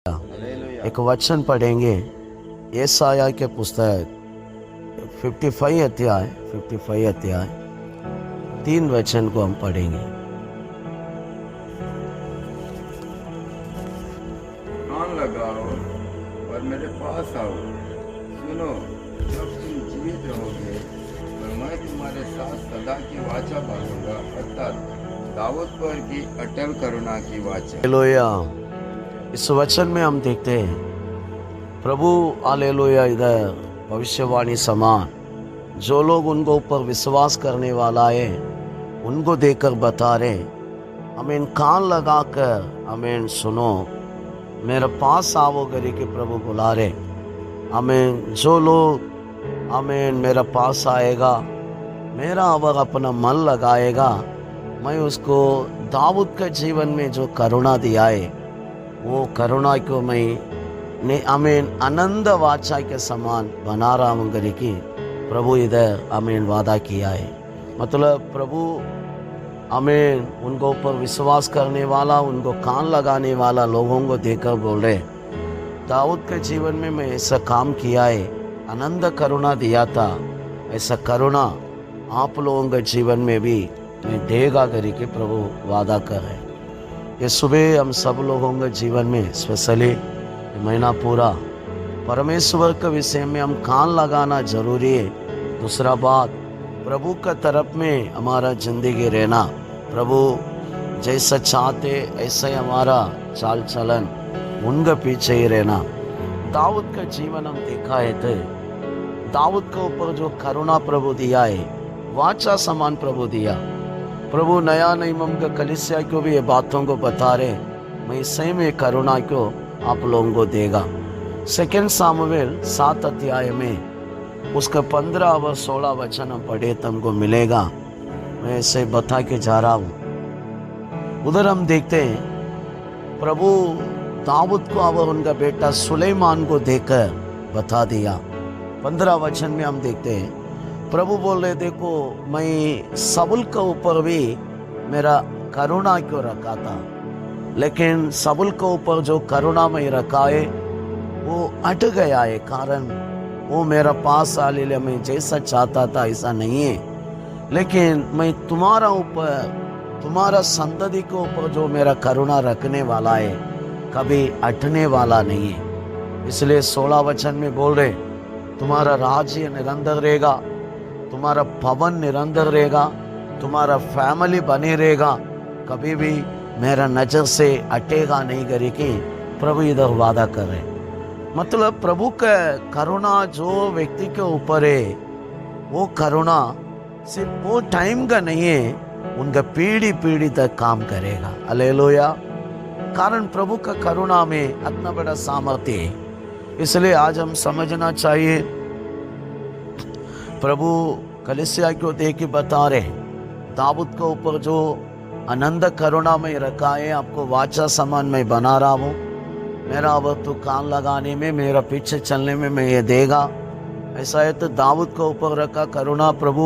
एक वचन पढ़ेंगे यशायाह के पुस्तक 55 अध्याय 3 वचन को हम पढ़ेंगे। कान लगाओ और मेरे पास आओ, सुनो, जब तुम जीवित रहोगे और मैं तुम्हारे साथ सदा की वाचा बांधूंगा, अर्थात दाऊद पर की अटल करुणा की वाचा। हालेलुया। इस वचन में हम देखते हैं प्रभु हालेलुया इधर भविष्यवाणी समान जो लोग उनको ऊपर विश्वास करने वाला है उनको देखकर बता रहे, हमें कान लगाकर हमें सुनो, मेरे पास आओ करे के प्रभु बुला रहे। हमें जो लोग हमें मेरे पास आएगा, मेरा अवर अपना मन लगाएगा, मैं उसको दाऊद के जीवन में जो करुणा दिया है वो करुणा को मैं हमें आनंद वाचा के समान बना रहा हूँ करे कि प्रभु इधर हमें वादा किया है। मतलब प्रभु हमें उनको ऊपर विश्वास करने वाला, उनको कान लगाने वाला लोगों को देखकर बोल रहे, दाऊद के जीवन में मैं ऐसा काम किया है, आनंद करुणा दिया था, ऐसा करुणा आप लोगों के जीवन में भी मैं देगा करे के प्रभु वादा कर रहे। ये सुबह हम सब लोगों के जीवन में स्पेशली महीना पूरा परमेश्वर के विषय में हम कान लगाना जरूरी है। दूसरा बात, प्रभु का तरफ में हमारा जिंदगी रहना, प्रभु जैसा चाहते ऐसा ही हमारा चाल चलन उनके पीछे ही रहना। दाऊद का जीवन हम देखा है तो दाऊद के ऊपर जो करुणा प्रभु दिया है, वाचा समान प्रभु दिया। प्रभु नया नियम के कलीसिया को भी ये बातों को बता रहे, मैं सही में करुणा को आप लोगों को देगा। 2 सामुएल 7 अध्याय में उसका 15 व 16 वचन पढ़े तुमको मिलेगा। मैं ऐसे बता के जा रहा हूँ। उधर हम देखते हैं प्रभु दाऊद को और उनका बेटा सुलेमान को देकर बता दिया। 15 वचन में हम देखते हैं प्रभु बोल रहे, देखो मैं सबुल के ऊपर भी मेरा करुणा क्यों रखा था, लेकिन सबुल के ऊपर जो करुणा में रखा है वो अट गया है। कारण वो मेरा पास आ ले, मैं जैसा चाहता था ऐसा नहीं है, लेकिन मैं तुम्हारा ऊपर, तुम्हारा संतति के ऊपर जो मेरा करुणा रखने वाला है कभी अटने वाला नहीं है। इसलिए 16 वचन में बोल रहे, तुम्हारा राज्य निरंतर रहेगा, तुम्हारा भवन निरंतर रहेगा, तुम्हारा फैमिली बने रहेगा, कभी भी मेरा नजर से अटेगा नहीं करे कि प्रभु इधर वादा कर रहे। मतलब प्रभु का करुणा जो व्यक्ति के ऊपर है वो करुणा सिर्फ वो टाइम का नहीं है, उनका पीढ़ी पीढ़ी तक काम करेगा। हालेलुया। कारण प्रभु का करुणा में इतना बड़ा सामर्थ्य है। इसलिए आज हम समझना चाहिए, प्रभु कलीसिया को देख के बता रहे, दाऊद के ऊपर जो आनंद करुणा में रखा है, आपको वाचा समान मैं बना रहा हूँ, मेरा अब तो कान लगाने में, मेरा पीछे चलने में मैं ये देगा। ऐसा है तो दाऊद के ऊपर रखा करुणा प्रभु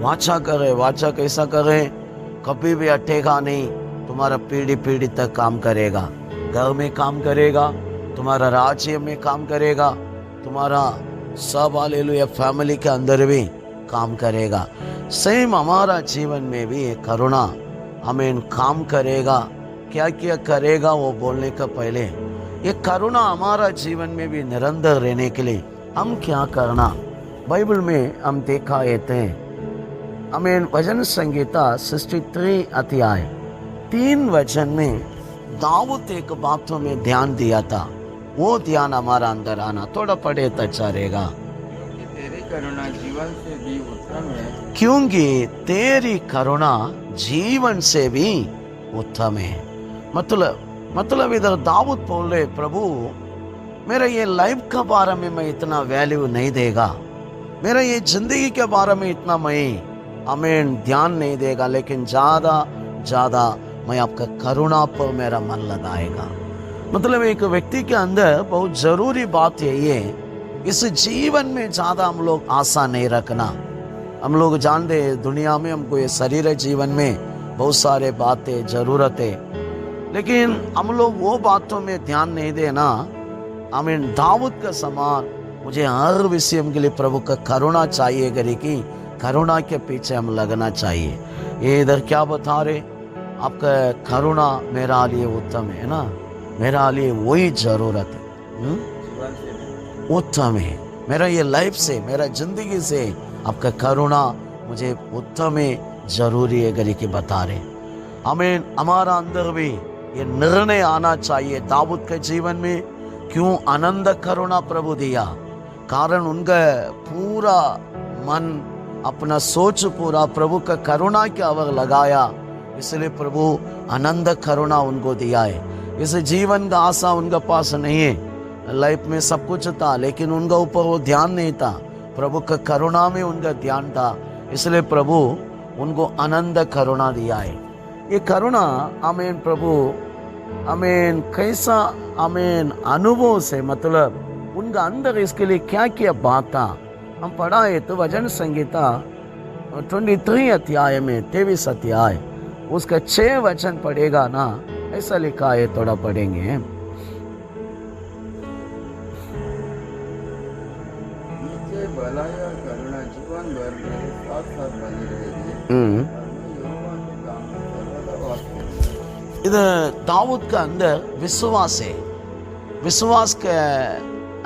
वाचा करे। वाचा कैसा करे? कभी भी अटेगा नहीं, तुम्हारा पीढ़ी पीढ़ी तक काम करेगा, घर में काम करेगा, तुम्हारा राज्य में काम करेगा, तुम्हारा सब हालेलुया फैमिली के अंदर भी काम करेगा। सेम हमारा जीवन में भी ये करुणा हमें काम करेगा। क्या क्या करेगा वो बोलने का पहले ये करुणा हमारा जीवन में भी निरंतर रहने के लिए हम क्या करना। बाइबल में हम देखा है, हमें भजन संगीता 63 अध्याय 3 वचन में दाऊद एक बातों में ध्यान दिया था, वो ध्यान हमारा अंदर आना थोड़ा पड़े तो अच्छा रहेगा। तेरी करुणा जीवन से भी उत्तम है, क्योंकि तेरी करुणा जीवन से भी उत्तम है। मतलब इधर दाऊद बोल रहे, प्रभु मेरा ये लाइफ के बारे में मैं इतना वैल्यू नहीं देगा, मेरा ये जिंदगी के बारे में इतना मैं हमें ध्यान नहीं देगा, लेकिन ज्यादा मैं आपका करुणा पर मेरा मन लगाएगा। मतलब एक व्यक्ति के अंदर बहुत जरूरी बात यही है, इस जीवन में ज्यादा हम लोग आशा नहीं रखना। हम लोग जानते हैं दुनिया में हमको ये शरीर जीवन में बहुत सारे बातें जरूरत है, लेकिन हम लोग वो बातों में ध्यान नहीं देना। आमीन। दाऊद का समान मुझे हर विषय के लिए प्रभु का करुणा चाहिए करे कि करुणा के पीछे हम लगना चाहिए। ये इधर क्या बता रहे, आपका करुणा मेरा लिए उत्तम है ना, मेरा लिए वही जरूरत है, उत्तम है। मेरा ये लाइफ से, मेरा जिंदगी से आपका करुणा मुझे उत्तम है, जरूरी है करके बता रहे। हमें हमारा अंदर भी ये निर्णय आना चाहिए। दाऊद के जीवन में क्यों आनंद करुणा प्रभु दिया, कारण उनका पूरा मन, अपना सोच पूरा प्रभु का करुणा के अवर लगाया, इसलिए प्रभु आनंद करुणा उनको दिया है। इस जीवन का आशा उनके पास नहीं है, लाइफ में सब कुछ था लेकिन उनका ऊपर वो ध्यान नहीं था, प्रभु का करुणा में उनका ध्यान था, इसलिए प्रभु उनको आनंद करुणा दिया है। ये करुणा आमीन प्रभु आमीन कैसा आमीन अनुभव से, मतलब उनका अंदर इसके लिए क्या क्या बात था हम पढ़ा है। तो वचन संहिता 23 अध्याय में 23 अध्याय उसका 6 वचन पढ़ेगा ना, ऐसा लिखा है, थोड़ा पढ़ेंगे। भलाया करुणा जीवन भर मेरे साथ साथ बनी रहेगी। இது दाऊद का अंदर विश्वास है, विश्वास के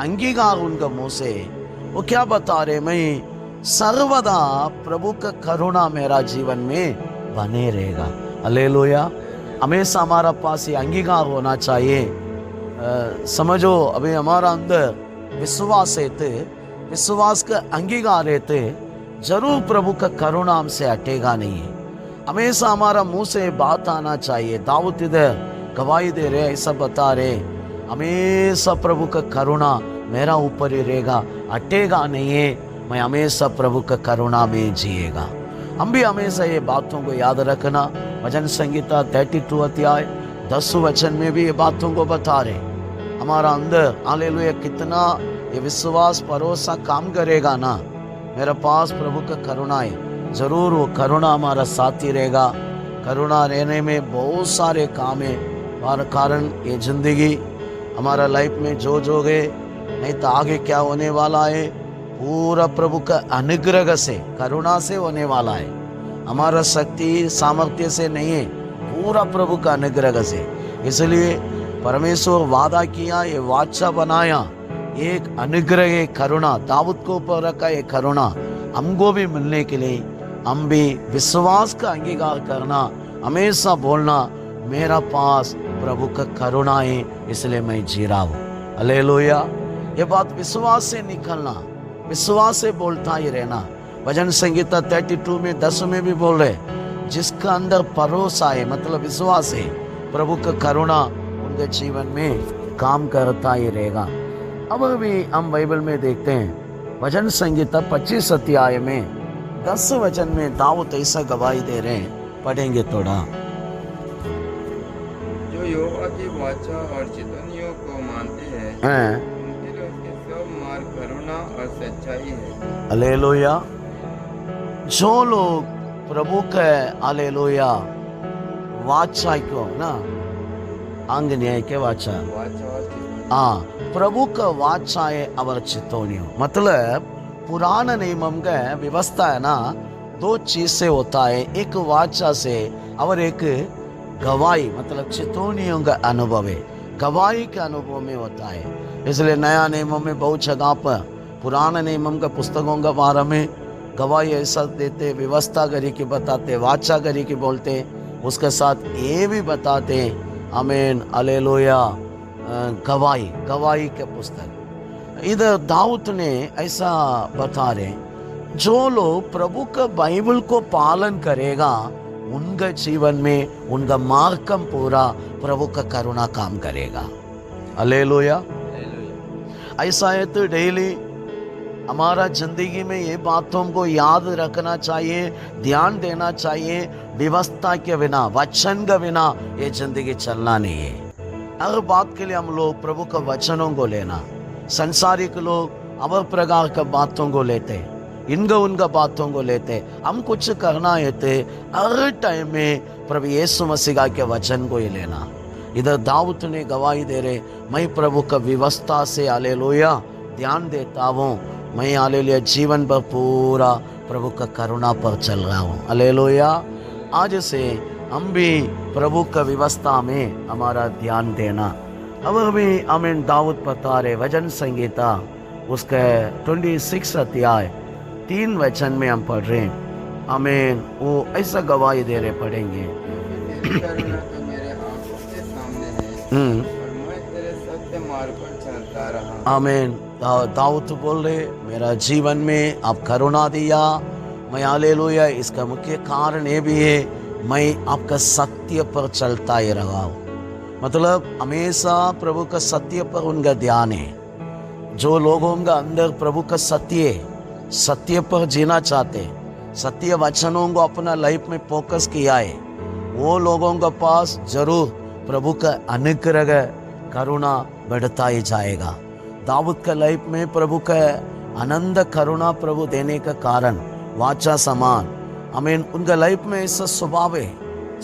अंगीकार उनका मुंह से वो क्या बता रहे, मैं सर्वदा प्रभु का करुणा मेरा जीवन में बने रहेगा। हालेलुया। हमेशा हमारा पास ये अंगीकार होना चाहिए। समझो अभी हमारा अंदर विश्वास है तो विश्वास का अंगीकार है तो जरूर प्रभु का करुणा हमसे हटेगा नहीं है। हमेशा हमारा मुंह से बात आना चाहिए। दाऊद इधर गवाही दे रहे, ऐसा बता रहे, हमेशा प्रभु का करुणा मेरा ऊपर ही रहेगा, हटेगा नहीं है, मैं हमेशा प्रभु का करुणा में जिएगा। हम भी हमेशा ये बातों को याद रखना। भजन संहिता 32 अध्याय 10 वचन में भी ये बातों को बता रहे। हमारा अंदर हालेलुया कितना ये विश्वास भरोसा काम करेगा ना, मेरे पास प्रभु का करुणा है, जरूर वो करुणा हमारा साथी रहेगा। करुणा रहने में बहुत सारे काम है, और कारण ये जिंदगी हमारा लाइफ में जो गए नहीं तो आगे क्या होने वाला है, पूरा प्रभु का अनुग्रह से, करुणा से होने वाला है। हमारा शक्ति सामर्थ्य से नहीं है, पूरा प्रभु का अनुग्रह से। इसलिए परमेश्वर वादा किया, ये वाचा बनाया, एक अनुग्रह करुणा दाऊद को ऊपर रखा, ये करुणा हमको भी मिलने के लिए हम भी विश्वास का अंगीकार करना, हमेशा बोलना मेरा पास प्रभु का करुणा है, इसलिए मैं जी रहा हूँ। हालेलुया। ये बात विश्वास से निकलना, विश्वास से बोलता ही रहना। भजन संहिता 32 में 10 में भी बोल रहे, जिसका अंदर भरोसा है, मतलब विश्वास है, प्रभु का करुणा उनके जीवन में काम करता ही रहेगा। अब भी हम बाइबल में देखते हैं, भजन संहिता 25 अध्याय में 10 वचन में दाऊद ऐसा गवाही दे रहे हैं, पढ़ेंगे थोड़ा। जो यहोवा की वाचा और चितवनियों को मानते हैं, उनके लिए उसके सब मार्ग करुणा और सच्चाई है। हालेलुया। जो लोग प्रभु के हालेलुया वाचा को ना, अंग न्याय के वाचा हाँ, प्रभु का वाचा है अवर चितवनियों, मतलब पुराना नियम का व्यवस्था है ना, 2 चीज से होता है, एक वाचा से और एक गवाही, मतलब चितवनियों का अनुभव है, गवाही के अनुभव में होता है। इसलिए नया नियमों में बहुत जगह पर पुराने नियम का पुस्तकों के बारे में गवाही ऐसा देते, व्यवस्था करी के बताते, वाचा करी के बोलते, उसके साथ ये भी बताते आमीन हालेलुया गवाही के पुस्तक। इधर दाऊद ने ऐसा बता रहे, जो लोग प्रभु का बाइबल को पालन करेगा उनका जीवन में उनका मार्गम पूरा प्रभु का करुणा काम करेगा। हालेलुया। ऐसा है तो डेली हमारा जिंदगी में ये बातों को याद रखना चाहिए, ध्यान देना चाहिए। व्यवस्था के बिना, वचन के बिना ये जिंदगी चलना नहीं है। हर बात के लिए हम लोग प्रभु का वचनों को लेना, संसारिक लोग अवर प्रकार का बातों को लेते, इनका उनका बातों को लेते। हम कुछ करना है तो हर टाइम में प्रभु यीशु मसीह के वचन को ही लेना। इधर दाऊद ने गवाही दे रहे, मैं प्रभु का व्यवस्था से हालेलुया ध्यान देता हूँ, मैं हालेलुया जीवन भर पूरा प्रभु का करुणा पर चल रहा हूँ। हालेलुया। आज से हम भी प्रभु का व्यवस्था में हमारा ध्यान देना। अब भी हमें दाऊद बता रहे वचन संगीता उसके 26 अध्याय 3 वचन में हम पढ़ रहे हैं। हमें वो ऐसा गवाही दे रहे पढ़ेंगे। तेरी करुणा तो मेरे आंखों के सामने है और मैं तेरे सत्य मार्ग पर चलता रहा। आमीन। दाऊद बोल रहे, मेरा जीवन में आप करुणा दिया, मैं हालेलुया, इसका मुख्य कारण ये भी है मैं आपका सत्य पर चलता ही रहा हूँ। मतलब हमेशा प्रभु का सत्य पर उनका ध्यान है। जो लोगों का अंदर प्रभु का सत्य पर जीना चाहते, सत्य वचनों को अपना लाइफ में फोकस किया है, वो लोगों के पास जरूर प्रभु का अनुग्रह करुणा बढ़ता ही जाएगा। दाऊद का लाइफ में प्रभु का आनंद करुणा प्रभु देने का कारण वाचा समान, हमें उनका लाइफ में ऐसा स्वभाव है,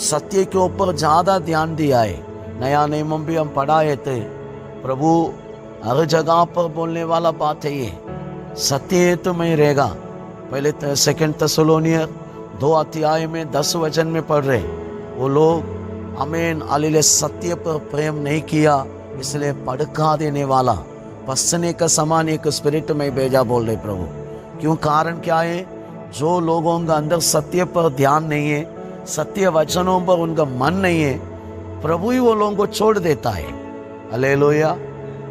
सत्य के ऊपर ज्यादा ध्यान दिया है। नया नियम भी हम पढ़ाए थे, प्रभु हर जगह पर बोलने वाला बात है ये, सत्य है तो मैं रहेगा। पहले 2 थिस्सलुनीय 2 अध्याय में 10 वचन में पढ़ रहे, वो लोग हमें हालेलुया सत्य पर प्रेम नहीं किया, इसलिए भड़का देने वाला पसने का समान एक स्पिरिट में भेजा बोल रहे प्रभु। क्यों? कारण क्या है? जो लोगों का अंदर सत्य पर ध्यान नहीं है, सत्य वचनों पर उनका मन नहीं है, प्रभु ही वो लोगों को छोड़ देता है। हालेलुया।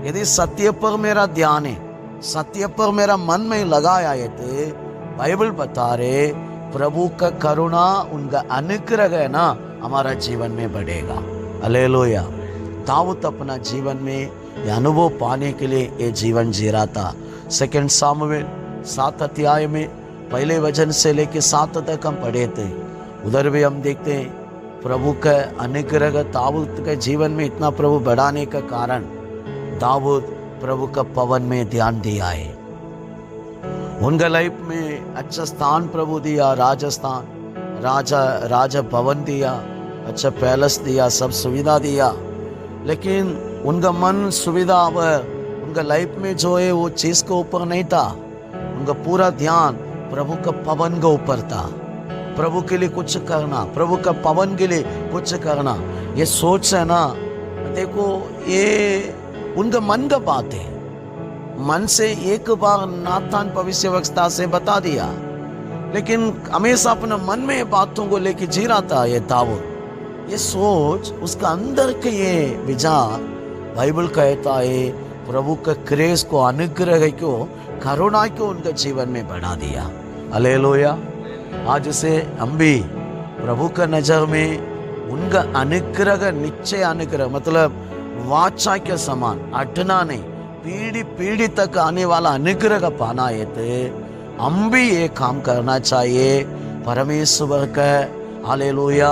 यदि सत्य पर मेरा ध्यान है, सत्य पर मेरा मन में लगाया है, तो बाइबल बता रहे प्रभु का करुणा उनका अनुग्रह है ना हमारा जीवन में बढ़ेगा। हालेलुया। दाऊद अपना जीवन में यह अनुभव पाने के लिए ये जीवन जी रहा था। 2 सामुएल 7 अध्याय में पहले वचन से लेके 7 तक हम पढ़े थे। उधर भी हम देखते हैं प्रभु का अनुग्रह दाऊद के जीवन में इतना प्रभु बढ़ाने का कारण दाऊद प्रभु का पवन में ध्यान दिया है। उनका लाइफ में अच्छा स्थान प्रभु दिया, राजस्थान राजा भवन दिया, अच्छा पैलेस दिया, सब सुविधा दिया, लेकिन उनका मन सुविधा उनका लाइफ में जो है वो चीज के ऊपर नहीं था। उनका पूरा ध्यान प्रभु का पवन के ऊपर था। प्रभु के लिए कुछ करना, प्रभु का पवन के लिए कुछ करना, ये सोच है ना, देखो ये उनका मन का बात है। मन से एक बार नातान भविष्यवक्ता से बता दिया, लेकिन हमेशा अपने मन में बातों को लेके जी रहा था ये दाऊद। ये सोच उसका अंदर के ये विचार बाइबल कहता है प्रभु का क्रेज को, अनुग्रह को, करुणा को उनके जीवन में बढ़ा दिया। हालेलुया। आज से हम भी प्रभु का नजर में उनका अनुग्रह, निश्चय अनुग्रह मतलब वाचा के समान अटना नहीं, पीढ़ी पीढ़ी तक आने वाला अनुग्रह पाना है, तो हम भी ये काम करना चाहिए परमेश्वर का। हालेलुया।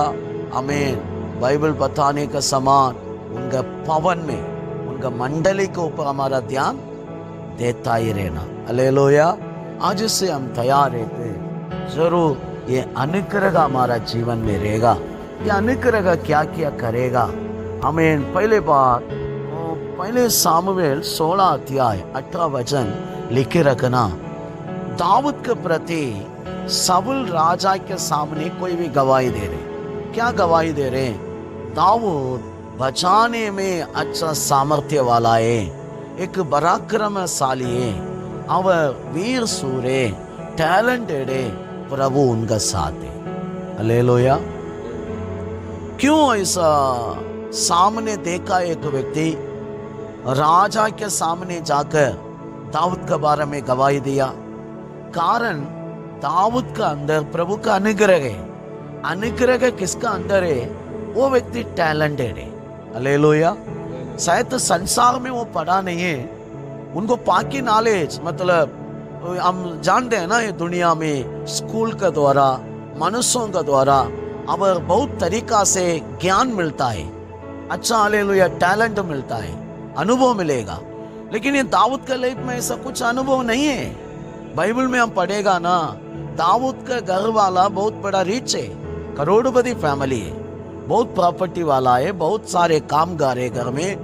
हमें बाइबल बताने का समान उनका पवन में, उनका मंडली के ऊपर हमारा ध्यान देता ही रहना। हालेलुया। आज से हम तैयार रहते, जरूर ये अनुग्रह हमारा जीवन में रहेगा। ये अनुग्रह क्या क्या करेगा? हमें पहले सामुएल 16 अध्याय 18 वचन लिखे रखना। दाऊद के प्रति शाऊल राजा के सामने कोई भी गवाही दे रहे, क्या गवाही दे रहे? दाऊद बचाने में अच्छा सामर्थ्य वाला है, एक पराक्रमशाली है, अवर वीर सूरे, टैलेंटेड है, प्रभु उनका साथ है। हालेलुया। क्यों ऐसा सामने देखा एक व्यक्ति राजा के सामने जाकर दाऊद के बारे में गवाही दिया? कारण दाऊद का अंदर प्रभु का अनुग्रह है। अनुग्रह किसका अंदर है? वो व्यक्ति टैलेंटेड है। हालेलुया। शायद संसार में वो पढ़ा नहीं है, उनको पाकी नॉलेज, मतलब हम जानते हैं ना ये दुनिया में स्कूल के द्वारा, मनुष्यों के द्वारा अब बहुत तरीका से ज्ञान मिलता है, अच्छा हालेलुया टैलेंट मिलता है, अनुभव मिलेगा। लेकिन ये दाऊद के लाइफ में ऐसा कुछ अनुभव नहीं है। बाइबल में हम पढ़ेगा ना, दाऊद का घर वाला बहुत बड़ा रिच है, करोड़पति फैमिली है, बहुत प्रॉपर्टी वाला है, बहुत सारे कामगार है घर में।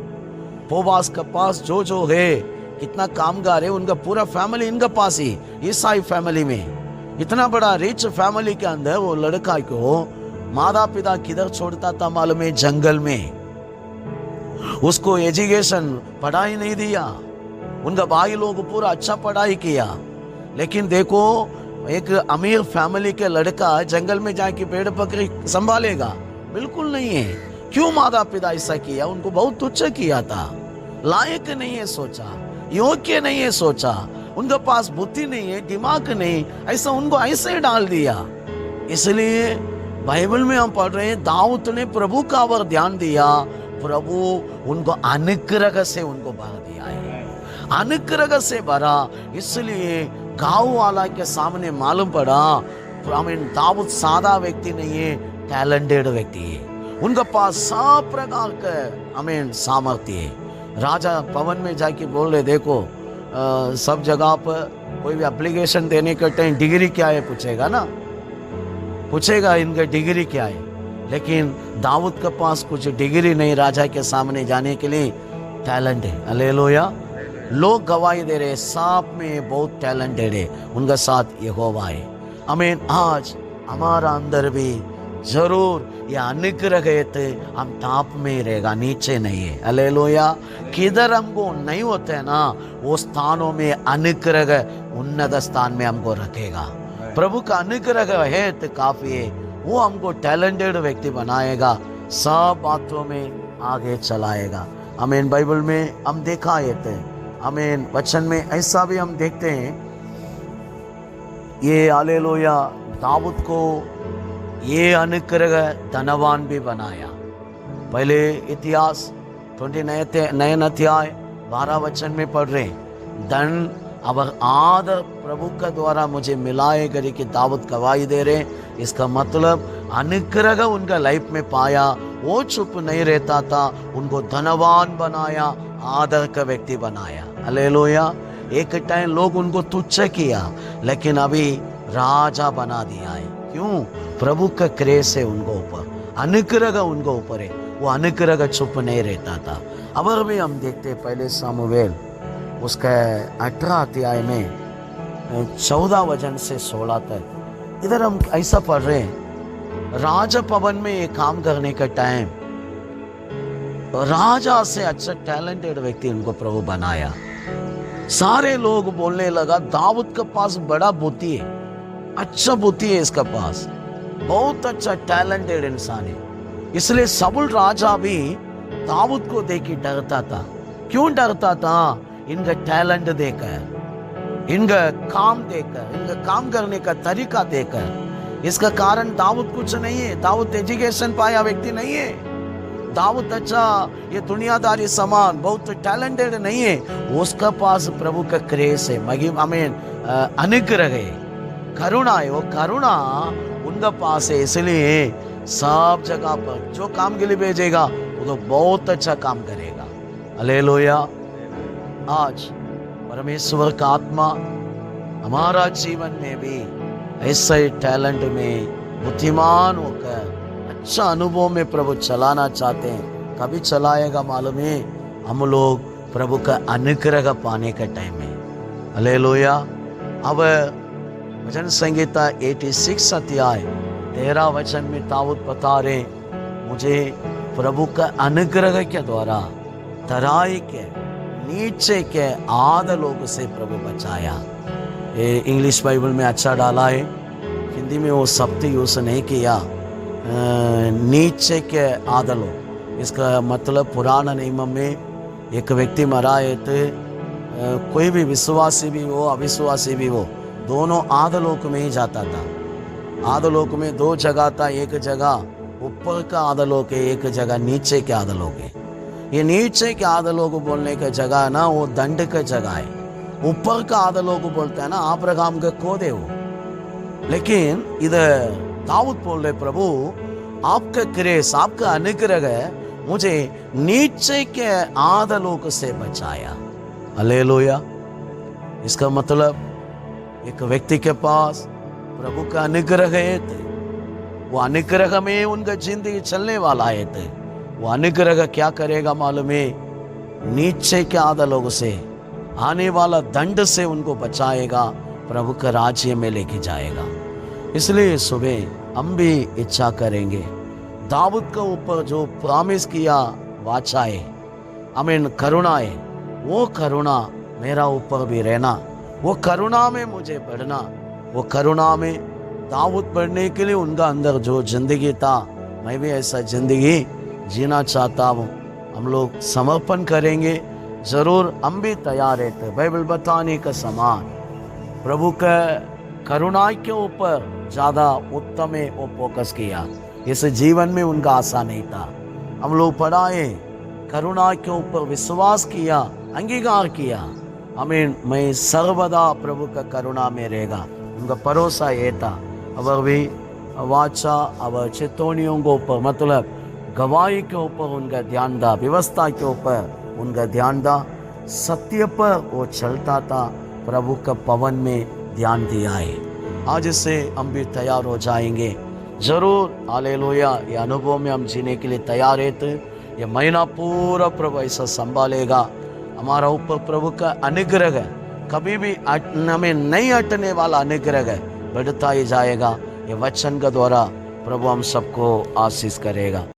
बोवास के पास जो है, कितना कामगार है, उनका पूरा फैमिली इनके पास ही, ईसाई फैमिली में। इतना बड़ा रिच फैमिली के अंदर वो लड़का को माता पिता किधर छोड़ता था मालूम है? जंगल में। उसको एजुकेशन पढ़ाई नहीं दिया, उनका भाई लोग पूरा अच्छा पढ़ाई किया, लेकिन देखो एक अमीर फैमिली के लड़का जंगल में जाके पेड़ पकड़ी संभालेगा? बिल्कुल नहीं है। क्यों माता पिता ऐसा किया? उनको बहुत तुच्छ किया था, लायक नहीं है सोचा, योग्य नहीं है सोचा, उनके पास बुद्धि नहीं है, दिमाग नहीं, ऐसा उनको ऐसे डाल दिया। इसलिए बाइबल में हम पढ़ रहे हैं, दाऊद ने प्रभु का और ध्यान दिया, प्रभु उनको अनुग्रह से उनको भर दिया है, अनुग्रह से भरा। इसलिए गांव वाला के सामने मालूम पड़ा, दाऊद सादा व्यक्ति नहीं है, टैलेंटेड व्यक्ति है। उनके पास सब प्रकार का सामर्थ्य है। राजा भवन में जाके बोल रहे, देखो सब जगह पर कोई भी एप्लीकेशन देने के टाइम डिग्री क्या है पूछेगा ना, पूछेगा इनका डिग्री क्या है। लेकिन दाऊद के पास कुछ डिग्री नहीं, राजा के सामने जाने के लिए टैलेंट है। हालेलुया। लोग गवाही दे रहे, सांप में बहुत टैलेंटेड है, उनका साथ यहोवा है। आमीन। आज हमारा अंदर भी जरूर ये अनुग्रह है, हम टॉप में ही रहेगा, नीचे नहीं है। हालेलुया। किधर हमको नहीं होते ना, वो स्थानों में अनुग्रह उन्नत स्थान में हमको रखेगा। प्रभु का अनुग्रह है तो काफी है, वो हमको टैलेंटेड व्यक्ति बनाएगा, सब बातों में आगे चलाएगा। आमीन। बाइबल में हम देखा है, आमीन, वचन में ऐसा भी हम देखते हैं, ये हालेलुया, दाऊद को ये अनुग्रह धनवान भी बनाया। पहले इतिहास 29 अध्याय 12 वचन में पढ़ रहे, धन अब आदर प्रभु का द्वारा मुझे मिला है करके दाऊद गवाही दे रहे। इसका मतलब अनुग्रह उनका लाइफ में पाया, वो चुप नहीं रहता था, उनको धनवान बनाया, आदर का व्यक्ति बनाया। हालेलुया। एक टाइम लोग उनको तुच्छ किया, लेकिन अभी राजा बना दिया है। क्यों? प्रभु का क्रेज है उनको ऊपर, अनुग्रह उनको ऊपर है, वो अनुग्रह चुप नहीं रहता था। अब भी हम देखते पहले सामुएल उसका 18 अध्याय में 14 वचन से 16 तक, इधर हम ऐसा पढ़ रहे हैं, राजा भवन में ये काम करने का टाइम राजा से अच्छा टैलेंटेड व्यक्ति उनको प्रभु बनाया। सारे लोग बोलने लगा, दाऊद के पास बड़ा बुद्धि है, अच्छा बुद्धि है इसका पास, बहुत अच्छा टैलेंटेड इंसान है। इसलिए साउल राजा भी दाऊद को देख के डरता था। क्यों डरता था? इनका टैलेंट देकर, इनका काम देकर, इनका काम करने का तरीका देकर। इसका कारण दाऊद कुछ नहीं है, दाऊद एजुकेशन पाया व्यक्ति नहीं है, दाऊद अच्छा ये दुनियादारी समान बहुत टैलेंटेड नहीं है, उसका पास प्रभु का क्रेज है, आमीन, अनुग्रह है, करुणा है, वो करुणा उनका पास है। इसलिए सब जगह पर जो काम के लिए भेजेगा वो तो बहुत अच्छा काम करेगा। हालेलुया। आज परमेश्वर का आत्मा हमारा जीवन में भी ऐसे टैलेंट में बुद्धिमान होकर अच्छा अनुभव में प्रभु चलाना चाहते हैं। कभी चलाएगा मालूम है? हम लोग प्रभु का अनुग्रह पाने का टाइम है। हालेलुया। अब भजन संगीता 86 अध्याय 13 वचन में दाऊद बता रहे, मुझे प्रभु का अनुग्रह के द्वारा तराई के नीचे के आधे लोग से प्रभु बचाया। ये इंग्लिश बाइबल में अच्छा डाला है, हिंदी में वो शब्द यूज नहीं किया, नीचे के आधे लोग। इसका मतलब पुराना नियम में एक व्यक्ति मरा है तो कोई भी विश्वासी भी हो अविश्वासी भी हो, दोनों आधलोक में ही जाता था। आधलोक में 2 जगह था, एक जगह ऊपर का आधलोक है, एक जगह नीचे के आधलोक है। ये नीचे के आधलोक बोलने का जगह ना, वो दंड का जगह है। ऊपर का आधलोक बोलते हैं ना, अब्राहम के खोदे हो। लेकिन इधर दाऊद बोल रहे, प्रभु आपका ग्रेस, आपका अनुग्रह मुझे नीचे के आधलोक से बचाया। हालेलुया। इसका मतलब एक व्यक्ति के पास प्रभु का अनुग्रह है, वो अनुग्रह में उनका जिंदगी चलने वाला है। तो वो अनुग्रह क्या करेगा मालूम है? नीचे के आधा लोगों से आने वाला दंड से उनको बचाएगा, प्रभु के राज्य में लेके जाएगा। इसलिए सुबह हम भी इच्छा करेंगे दाऊद के ऊपर जो प्रॉमिस किया वाचा है, आमीन, करुणा है, वो करुणा मेरा ऊपर भी रहना, वो करुणा में मुझे बढ़ना, वो करुणा में दाऊद बढ़ने के लिए उनका अंदर जो जिंदगी था, मैं भी ऐसा जिंदगी जीना चाहता हूँ। हम लोग समर्पण करेंगे, जरूर हम भी तैयार रहते। बाइबल बताने का समान प्रभु का करुणा के ऊपर ज्यादा उत्तम है वो फोकस किया। इस जीवन में उनका आशा नहीं था। हम लोग पढ़ाए, करुणा के ऊपर विश्वास किया, अंगीकार किया। आमीन, मैं सर्वदा प्रभु का करुणा में रहेगा, उनका भरोसा ये था। अगर भी वाचा अब चेतोनियों के ऊपर, मतलब गवाही के ऊपर उनका ध्यान था, व्यवस्था के ऊपर उनका ध्यान था, सत्य पर वो चलता था, प्रभु का पवन में ध्यान दिया है। आज इससे हम भी तैयार हो जाएंगे जरूर। हालेलुया। ये अनुभव में हम जीने के लिए तैयार है। तो ये महीना पूरा प्रभु ऐसा संभालेगा हमारा ऊपर। प्रभु का अनुग्रह कभी भी हमें नहीं हटने वाला अनुग्रह बढ़ता ही जाएगा। ये वचन के द्वारा प्रभु हम सबको आशीष करेगा।